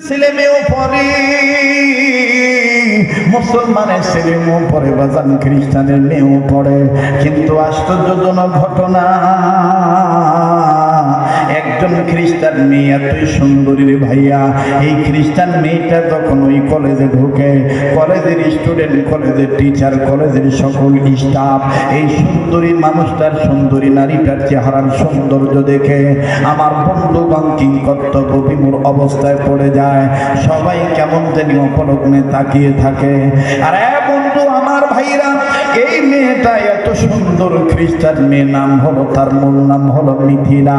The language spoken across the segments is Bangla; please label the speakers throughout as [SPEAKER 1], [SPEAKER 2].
[SPEAKER 1] ছেলে মেয়েও পড়ে, মুসলমানের ছেলে মেয়েও পড়ে, বাজান খ্রিস্টানের মেয়েও পড়ে। কিন্তু আশ্চর্যজনক ঘটনা, একজন খ্রিস্টান মেয়ে এতই সুন্দরী রে ভাইয়া, এই খ্রিস্টান মেয়েটা যখন ওই কলেজে ঢুকে, কলেজের স্টুডেন্ট, কলেজের টিচার, কলেজের সকল স্টাফ এই সুন্দরী মানুষটার, সুন্দরী নারীটার চেহারার সৌন্দর্য দেখে আমার বন্ধুগণ কিংকর্তব্য বিমূঢ় অবস্থায় পড়ে যায়। সবাই কেমন জানি অপলগ্নে তাকিয়ে থাকে। আর বন্ধু আমার ভাইরা, এই মেয়েটা এত সুন্দর খ্রিস্টান মেয়ে, নাম হলো, তার মূল নাম হলো মিথিলা।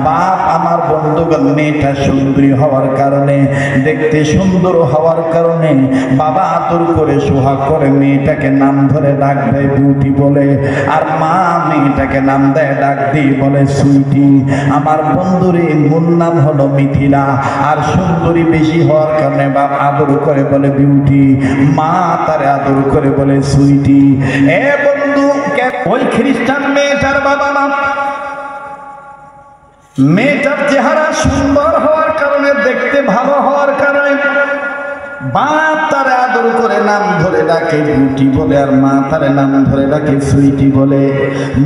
[SPEAKER 1] বাপ আমার বন্ধুগণ, মেয়েটা সুন্দরী হওয়ার কারণে, দেখতে সুন্দর হওয়ার কারণে বাবা আদর করে সোহাগ করে মেয়েটাকে নাম ধরে ডাক দেয় বিউটি বলে, আর মা মেয়েটাকে নাম দেয় ডাক দিয়ে বলে সুইটি। আমার বন্ধুরে মূল নাম হলো মিথিলা, আর সুন্দরী বেশি হওয়ার কারণে বাপ আদর করে বলে বিউটি, মা তারে আদর করে বলে সুইটি। বন্ধু, ওই খ্রিস্টান মেয়েটার বাবা মা, মেয়েটার চেহারা সুন্দর হওয়ার কারণে, দেখতে ভালো হওয়ার কারণে বাপ তারে আদর করে নাম ধরে ডাকে বিউটি বলে, আর মা তারে নাম ধরে ডাকে সুইটি বলে।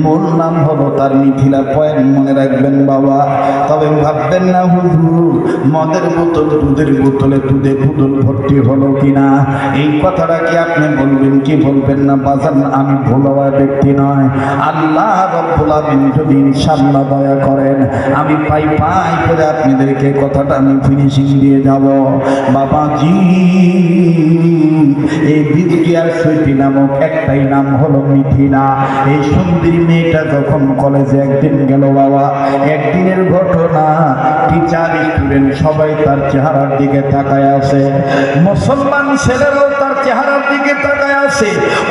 [SPEAKER 1] মূল নাম হলো তার মিথিলা। পয়েন্ট মনে রাখবেন বাবা। তবে ভাববেন না হুজুর মদের বোতল, দুধের বোতলে দুধে পুতুল ভর্তি হলো কিনা, এই কথাটা কি আপনি বলবেন কি বলবেন না বাজান? আমি ভুল হওয়ার ব্যক্তি নয়। আল্লাহ রব্বুল আমিন যদি ইনশাআল্লাহ দয়া করেন, আমি পাই করে আপনাদেরকে কথাটা আমি ফিনিশিং দিয়ে যাব। বাবাজি, এই বিউটি আর সুইটি নামক একটাই নাম হলো মিথিলা। এই সুন্দরী মেয়েটা যখন কলেজে একদিন গেল বাবা, একদিনের ঘটনা, টিচার স্টুডেন্ট সবাই তার চেহারার দিকে তাকায় আছে, মুসলমান ছেলেরাও তার চেহারার দিকে তাকায় আছে।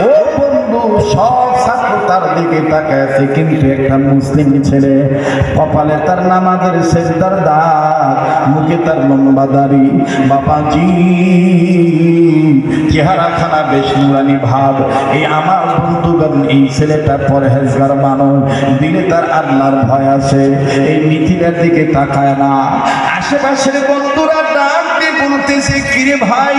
[SPEAKER 1] ও বন্ধু, সব ছাত্র তার দিকে তাকায় আছে, কিন্তু একটা মুসলিম ছেলে, কপালে তার নামাজের সেজদার দাগ, মুখে তার লম্বা দাড়ি, বাবাজি চেহারা খানা বেশ নুরানি ভাব। এই আমার বন্ধুগণ, এই ছেলেটা পরহেজগার মানুষ, দিলে তার আল্লাহর ভয় আছে। এই মিথিলার দিকে তাকায় না। আশেপাশের বন্ধুরা ডাক দিয়ে বলতেছে, কিরে ভাই,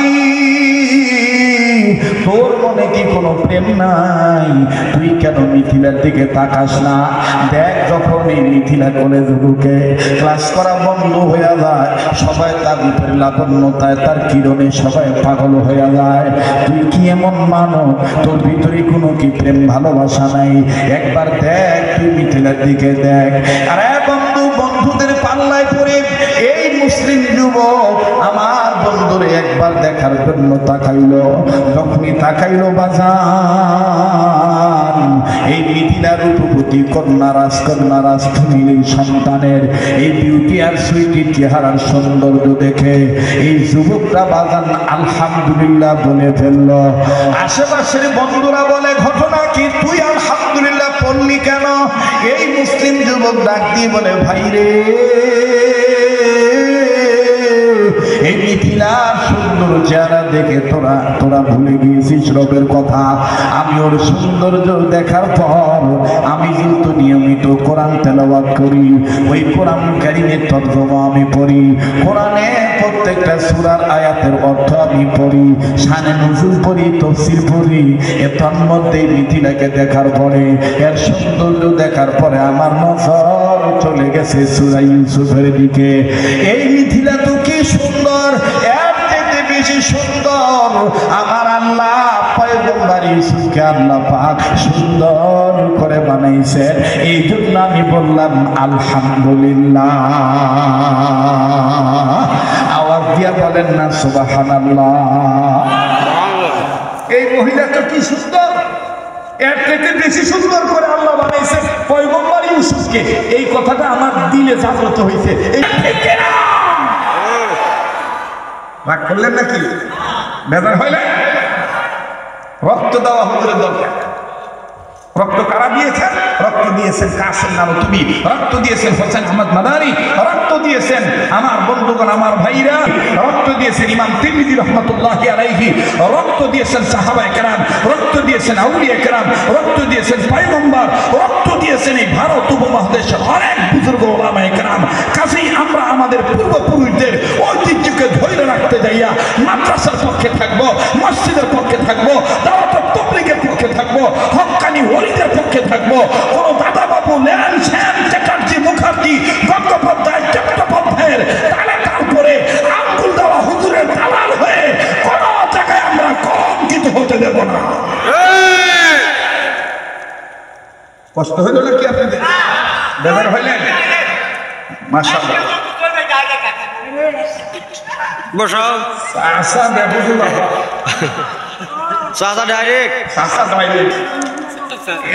[SPEAKER 1] তোর মনে কি কোনো প্রেম নাই? তুই কেন মিথিলার দিকে তাকাস না? দেখ, যখন এই মিথিলা কলেজে ঢুকে ক্লাস করা বন্ধ হয়ে যায়, সবাই তার উপরে লাবণ্যতায়, তার কিরণে সবাই পাগল হয়ে যায়। তুই কি এমন মানো? তোর ভিতরে কোনো কি প্রেম ভালোবাসা নাই? একবার দেখ, তুই মিথিলার দিকে দেখ। আরে বন্ধু, বন্ধুদের পাল্লায় পড়ে এই মুসলিম যুবক আমার বন্ধুরে একবার দেখার জন্য তাকাইলো। যখনই তাকাইলো বাজান, এই মিথিলা রূপবতী কন্যা, রাজকন্যা, রাজধানীর সন্তানের এই বিউটি আর সুইটির চেহারার সৌন্দর্য দেখে এই যুবকরা বাজান আলহামদুলিল্লাহ বলে ফেলল। আশেপাশের বন্ধুরা বলে, ঘটনা কি? তুই আলহামদুলিল্লাহ বললি কেন? এই মুসলিম যুবক ডাক দিয়ে বলে, ভাই রে, এই মিথিলার সুন্দর চেহারা দেখে তোরা ভুলে গিয়েছিস রবের কথা। আমি ওর সৌন্দর্য দেখার পর আমি যেহেতু নিয়মিত কোরআন তেলাওয়াত করি, ওই কোরআন কারীমের তর্জমা আমি পড়ি, কোরআনে প্রত্যেকটা সূরার আয়াতের অর্থ আমি পড়ি, শানে নুজুল পড়ি, তাফসীর পড়ি। এর তন্মধ্যে মিথিলাকে দেখার পরে, এর সৌন্দর্য দেখার পরে আমার নজর চলে গেছে সূরা ইউসুফের দিকে। এই মিথিলা তো কি সুন্দর, এর চেয়ে বেশি সুন্দর আমার আল্লাহ পয়গম্বর ইউসুফকে আল্লাহ পাক সুন্দর করে বানাইছে। এই জন্য আমি বললাম আলহামদুলিল্লাহ। আওয়াজ দিয়া বলেন না সুবহানাল্লাহ। এই মহিলাটা কি সুন্দর, এর থেকে বেশি সুন্দর করে আল্লাহ বানাইছে পয়গম্বর ইউসুফকে। এই কথাটা আমার দিলে জাগ্রত হয়েছে। এই রাগ করলেন নাকি? বেজার হইলে রক্ত দেওয়া হুজুরের দরকার। রক্ত কারা দিয়েছেন? রক্ত দিয়েছেন কাসেম নানুতুবি, রক্ত দিয়েছেন হোসেন আহমদ মাদানী, রক্ত দিয়েছেন আমার বন্ধুগণ, আমার ভাইরা, রক্ত দিয়েছেন ইমাম তিরমিজি রহমাতুল্লাহি আলাইহি, রক্ত দিয়েছেন সাহাবায়ে কেরাম, রক্ত দিয়েছেন আউলিয়া কেরাম, রক্ত দিয়েছেন পয়গম্বর, রক্ত দিয়েছেন এই ভারত উপমহাদেশের অনেক বুজুর্গ ওলামায়ে কেরাম। কাজেই আমরা আমাদের পূর্বপুরুষদের ঐতিহ্যকে ধরে ভাইয়া মাদ্রাসার পক্ষে থাকবো, মসজিদের পক্ষে থাকবো, দাওয়াতুত তাবলীগের পক্ষে থাকবো, হক্কানি ওলিদের পক্ষে থাকবো। কোন দাদা বাবু লেন শ্যাম চ্যাটার্জি মুখার্জি গঙ্গোপাধ্যায় চট্টোপাধ্যায়ের তালে তারপরে আঙ্গুল দেওয়া হুজুরের দালাল হয়ে কোন জায়গায় আমরা কলঙ্কিত হতে দেব না। কষ্ট হইল না কি আপনাদের? বেজার হইলেন? মাশাআল্লাহ।
[SPEAKER 2] বসাও
[SPEAKER 1] চাচা বেবুজু বাবা,
[SPEAKER 2] চাচা ডাইরেক্ট,
[SPEAKER 1] চাচা ডাইরেক্ট।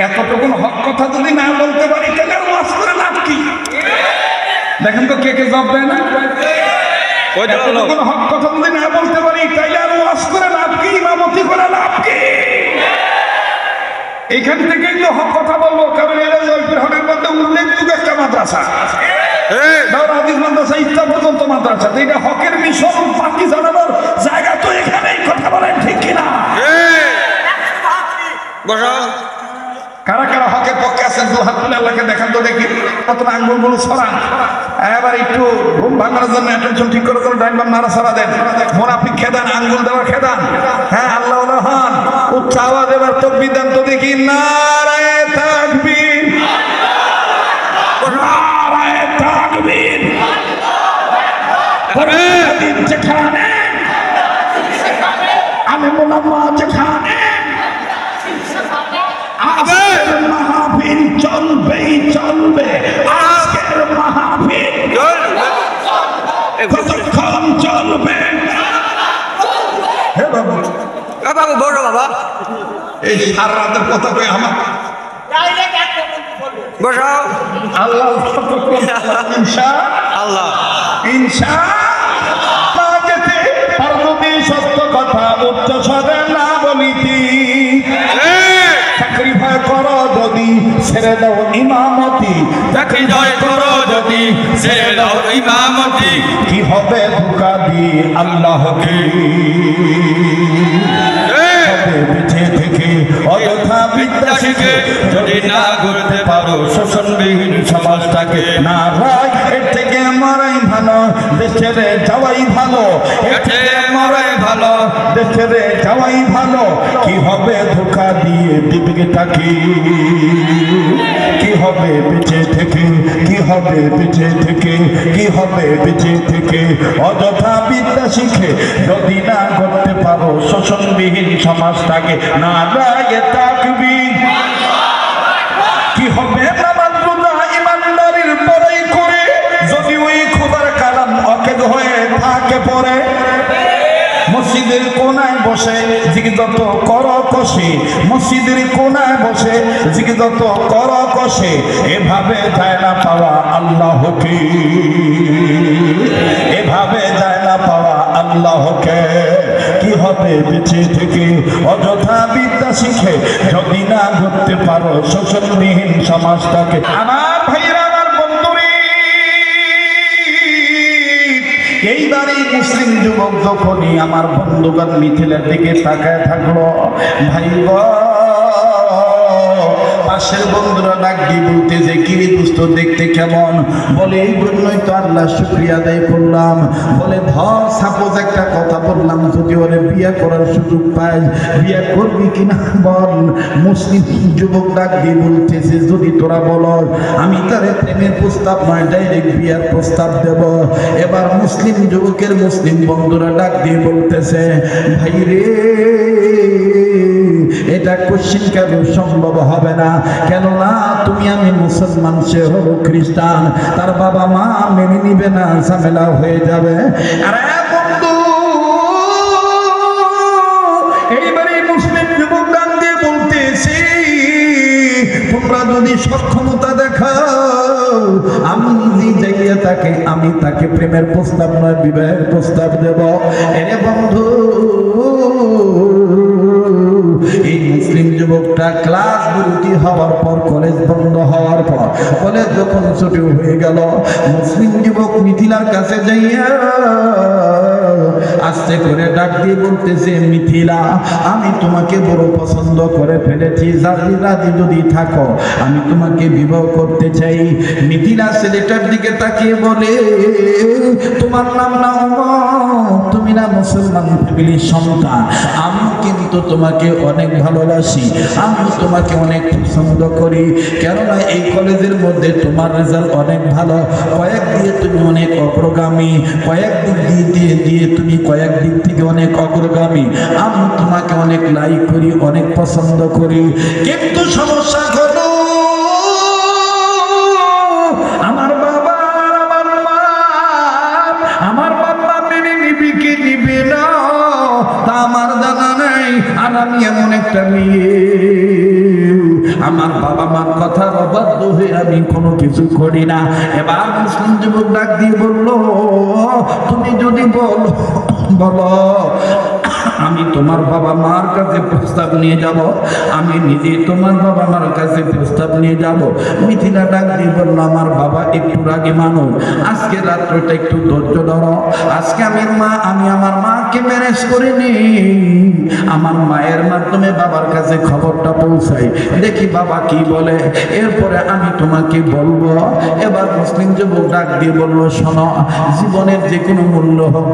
[SPEAKER 1] এতটুকু হক কথা যদি না বলতে পারি তাহলে আর ওয়াজ করে লাভ কি? দেখেন তো কে কে জবাব দেয় না। এতটুকু হক কথা যদি না বলতে পারি তাহলে আর ওয়াজ করে লাভ কি? ইমামতি করে লাভ কি? এইখান থেকেই তো হক কথা বলবো, কারণ এরা জয়পুরহাটের মধ্যে উল্লেখযোগ্য একটা মাদ্রাসা, হাদিস মাদ্রাসা, ইচ্ছা পর্যন্ত মাদ্রাসা। এটা হকের মিশন বাকি জানানোর জায়গা তো এখানেই, কথা বলেন ঠিক কিনা? কারা কারা হকের পক্ষে আছেন দুহাত তুলে আল্লাহকে দেখান তো দেখি। কত আঙ্গুলগুলো ছড়ান, এবার একটু ঘুম ভাঙানোর জন্য অ্যাটেনশন ঠিক করে করে ডাইন বাম নাড়া ছড়া দেন, মুনাফিক খেদান, আঙ্গুল দেওয়া খেদান। হ্যাঁ আল্লাহ হন, উচ্চ আওয়াজ এবার তাকবীর দেন তো দেখি। নারায়ে তাকবীর, নারায়ে তাকবীর। যেখানে আলেম ওলামা যেখানে আজকের মাহফিল চলবেই চলবে, আজকের মাহফিল কতক্ষণ চলবে? হে বাবা,
[SPEAKER 2] বাবু বড় বাবা,
[SPEAKER 1] এই সারা রাতের কথা কই আমার
[SPEAKER 2] বসাও।
[SPEAKER 1] আল্লাহ
[SPEAKER 2] আল্লাহ
[SPEAKER 1] ইনশাআল্লাহ যেতে পারবি, সত্য কথা উচ্চ স্বরে না বলিতি। চাকরি ভয় করো যদি ছেড়ে দাও ইমামতি,
[SPEAKER 2] চাকরি জয় করো যদি ছেড়ে দাও ইমামতি।
[SPEAKER 1] কি হবে ধোঁকা দিয়ে আল্লাহকে? পিছিয়ে থেকে অযথা বিদ্যা শিখে
[SPEAKER 2] যদি না করতে পারো শোষণবিহীন সমাজটাকে,
[SPEAKER 1] না রায় এর থেকে মরাই ভালো, দেশের যাওয়াই ভালো,
[SPEAKER 2] এর থেকে মরাই ভালো,
[SPEAKER 1] দেশের যাওয়াই ভালো। কি হবে ধোঁকা দিয়ে বিবেকটাকে? কি হবে বেঁচে থেকে? কি হবে বেঁচে থেকে? কি হবে বেঁচে থেকে? অযথা বিদ্যা শিখে যদি না করতে পারো শোষণবিহীন সমাজটাকে, না রায় তাকবীর। কি হবে নামাজ রোজা ইমানদারির বড়াই করে যদি ওই খোদার কালাম অকেজ হয়ে থাকে পড়ে? মসজিদের কোনায় বসে জিজ্ঞত কর কষে, মসজিদের কোনায় বসে জিজ্ঞত কর কষে। এভাবে যায় না পাওয়া আল্লাহকে, এভাবে যায় না পাওয়া আল্লাহকে। কি হবে বেঁচে থেকে? অযথা বিদ্যা শিখে যদি না করতে পারো শোষণবিহীন সমাজটাকে। আমার ভাইরা, আমার বন্ধুরে, এইবারে মুসলিম যুবক যখনই আমার বন্ধুগণ মিথিলার দিকে তাকায় থাকলো, ভাই পাশের বন্ধুরা ডাক দিয়ে বলতে যে কিরে দোস্ত দেখতে কেমন? বলে এই জন্যই তো আল্লাহ শুকরিয়া আদায় করলাম। বলে ধর সাপোজ একটা কথা বললাম, যদি ওরে বিয়ে করার সুযোগ পাই বিয়ে করবি কিনা বল? মুসলিম যুবক ডাক দিয়ে বলতেছে যদি তোরা বলো আমি তারে প্রেমের প্রস্তাব নয় ডাইরেক্ট বিয়ার প্রস্তাব দেব। এবার মুসলিম যুবকের মুসলিম বন্ধুরা ডাক দিয়ে বলতেছে ভাই রে, এটা কোশ্চিন কেন সম্ভব হবে না, কেননা তুমি আমি মুসলমান, সে হলো খ্রিস্টান, তার বাবা মা মেনে নিবে না, ঝামেলা হয়ে যাবে। আরে বন্ধু, এইবারে মুসলিম যুবক গান দিয়ে বলতেছি তোমরা যদি সক্ষমতা দেখাও আমি যাইয়া তাকে, আমি তাকে প্রেমের প্রস্তাব নয় বিবাহের প্রস্তাব দেব। এরে বন্ধু, এই মুসলিম যুবকটা ক্লাস ভর্তি হওয়ার পর, কলেজ বন্ধ হওয়ার পর, কলেজ যখন ছুটি হয়ে গেল, মুসলিম যুবক মিথিলার কাছে যাইয়া আস্তে করে ডাক দিয়ে বলতেছে মিথিলা, আমি তোমাকে বড় পছন্দ করে ফেলেছি, রাজি যদি থাকো আমি তোমাকে বিবাহ করতে চাই। মিথিলা ছেলেটার দিকে তাকিয়ে বলে তোমার নাম না তুমি না মুসলমান ফ্যামিলির সন্তান, আমি কিন্তু তোমাকে অনেক ভালোবাসি, আমি তোমাকে অনেক পছন্দ করি, কেননা এই কলেজের মধ্যে তোমার রেজাল্ট অনেক ভালো, কয়েক দিয়ে তুমি অনেক অগ্রগামী, কয়েক দিক দিয়ে তুমি কয়েক দিক থেকে অনেক অগ্রগামী, আমি তোমাকে অনেক লাইক করি, অনেক পছন্দ করি। কিন্তু সমস্যা হলো আমার বাবা আমার বাবা মেনে নিবি কি নিবে না তা আমার জানা নাই। আর আমি এমন একটা মেয়ে, আমার বাবা মার কথার অবাধ্য হয়ে আমি কোনো কিছু করি না। এবার মুসলিম যুবক ডাক দিয়ে বললো, তুমি যদি বলো আমি তোমার বাবা মার কাছে প্রস্তাব নিয়ে যাব, আমি নিজে তোমার বাবা মার কাছে প্রস্তাব নিয়ে যাব। মিথিলা ডাক দিয়ে বললো, আমার বাবা একটু রাগী মানুষ, আজকে রাত্রটা একটু ধৈর্য ধরো, আজকে আমি আমার মাকে ম্যানেজ করিনি, আমার মায়ের মাধ্যমে বাবার কাছে খবরটা পৌঁছাই, দেখি বাবা কি বলে, এরপরে আমি তোমাকে বলবো। এবার মুসলিম যুবক ডাক দিয়ে বললো, শোনো, জীবনের যে কোনো মূল্য হোক,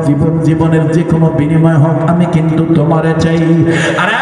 [SPEAKER 1] জীবনের যে কোনো বিনিময় হোক, আমি কিন্তু তোমারে চাই। আরে